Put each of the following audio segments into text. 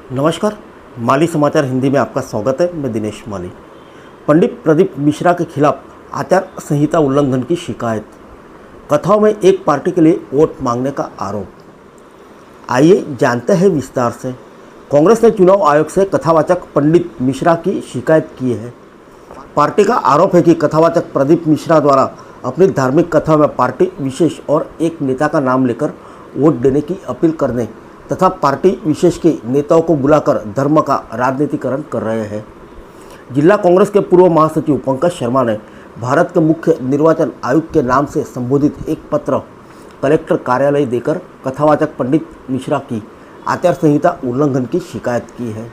नमस्कार। माली समाचार हिंदी में आपका स्वागत है। मैं दिनेश माली। पंडित प्रदीप मिश्रा के खिलाफ आचार संहिता उल्लंघन की शिकायत, कथाओं में एक पार्टी के लिए वोट मांगने का आरोप। आइए जानते हैं विस्तार से। कांग्रेस ने चुनाव आयोग से कथावाचक पंडित मिश्रा की शिकायत की है। पार्टी का आरोप है कि कथावाचक प्रदीप मिश्रा द्वारा अपनी धार्मिक कथा में पार्टी विशेष और एक नेता का नाम लेकर वोट देने की अपील करने तथा पार्टी विशेष के नेताओं को बुलाकर धर्म का राजनीतिकरण कर रहे हैं। जिला कांग्रेस के पूर्व महासचिव पंकज शर्मा ने भारत के मुख्य निर्वाचन आयुक्त के नाम से संबोधित एक पत्र कलेक्टर कार्यालय देकर कथावाचक पंडित मिश्रा की आचार संहिता उल्लंघन की शिकायत की है।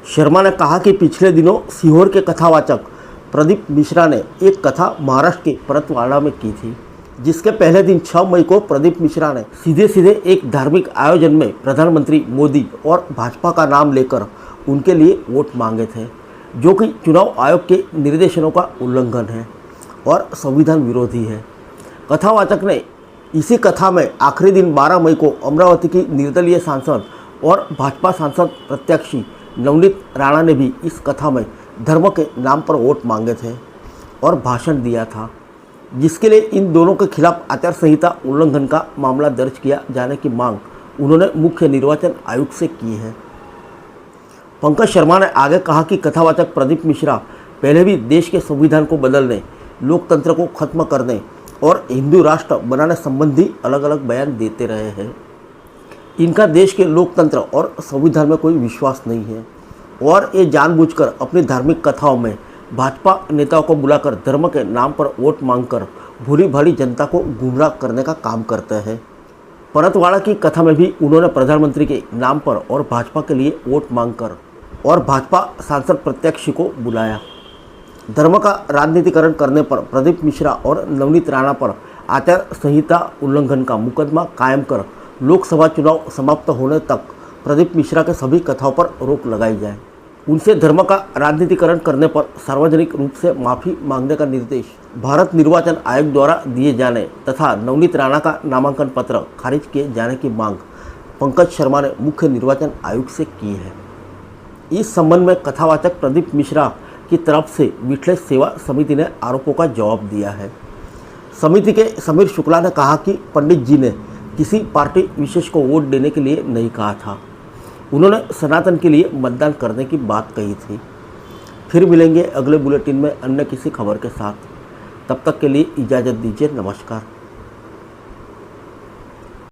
शर्मा ने कहा कि पिछले दिनों सीहोर के कथावाचक प्रदीप मिश्रा ने एक कथा महाराष्ट्र के परतवाड़ा में की थी, जिसके पहले दिन 6 मई को प्रदीप मिश्रा ने सीधे एक धार्मिक आयोजन में प्रधानमंत्री मोदी और भाजपा का नाम लेकर उनके लिए वोट मांगे थे, जो कि चुनाव आयोग के निर्देशों का उल्लंघन है और संविधान विरोधी है। कथावाचक ने इसी कथा में आखिरी दिन 12 मई को अमरावती की निर्दलीय सांसद और भाजपा सांसद प्रत्याशी नवनीत राणा ने भी इस कथा में धर्म के नाम पर वोट मांगे थे और भाषण दिया था, जिसके लिए इन दोनों के खिलाफ आचार संहिता उल्लंघन का मामला दर्ज किया जाने की मांग उन्होंने मुख्य निर्वाचन आयुक्त से की है। पंकज शर्मा ने आगे कहा कि कथावाचक प्रदीप मिश्रा पहले भी देश के संविधान को बदलने, लोकतंत्र को खत्म करने और हिंदू राष्ट्र बनाने संबंधी अलग अलग बयान देते रहे हैं। इनका देश के लोकतंत्र और संविधान में कोई विश्वास नहीं है और ये जानबूझकर अपनी धार्मिक कथाओं में भाजपा नेताओं को बुलाकर धर्म के नाम पर वोट मांगकर भूरी भारी जनता को गुमराह करने का काम करते हैं। परतवाड़ा की कथा में भी उन्होंने प्रधानमंत्री के नाम पर और भाजपा के लिए वोट मांगकर और भाजपा सांसद प्रत्याशी को बुलाया। धर्म का राजनीतिकरण करने पर प्रदीप मिश्रा और नवनीत राणा पर आचार संहिता उल्लंघन का मुकदमा कायम कर लोकसभा चुनाव समाप्त होने तक प्रदीप मिश्रा के सभी कथाओं पर रोक लगाई जाए। उनसे धर्म का राजनीतिकरण करने पर सार्वजनिक रूप से माफ़ी मांगने का निर्देश भारत निर्वाचन आयोग द्वारा दिए जाने तथा नवनीत राणा का नामांकन पत्र खारिज किए जाने की मांग पंकज शर्मा ने मुख्य निर्वाचन आयुक्त से की है। इस संबंध में कथावाचक प्रदीप मिश्रा की तरफ से विठलेश सेवा समिति ने आरोपों का जवाब दिया है। समिति के समीर शुक्ला ने कहा कि पंडित जी ने किसी पार्टी विशेष को वोट देने के लिए नहीं कहा था, उन्होंने सनातन के लिए मतदान करने की बात कही थी। फिर मिलेंगे अगले बुलेटिन में अन्य किसी खबर के साथ। तब तक के लिए इजाज़त दीजिए। नमस्कार।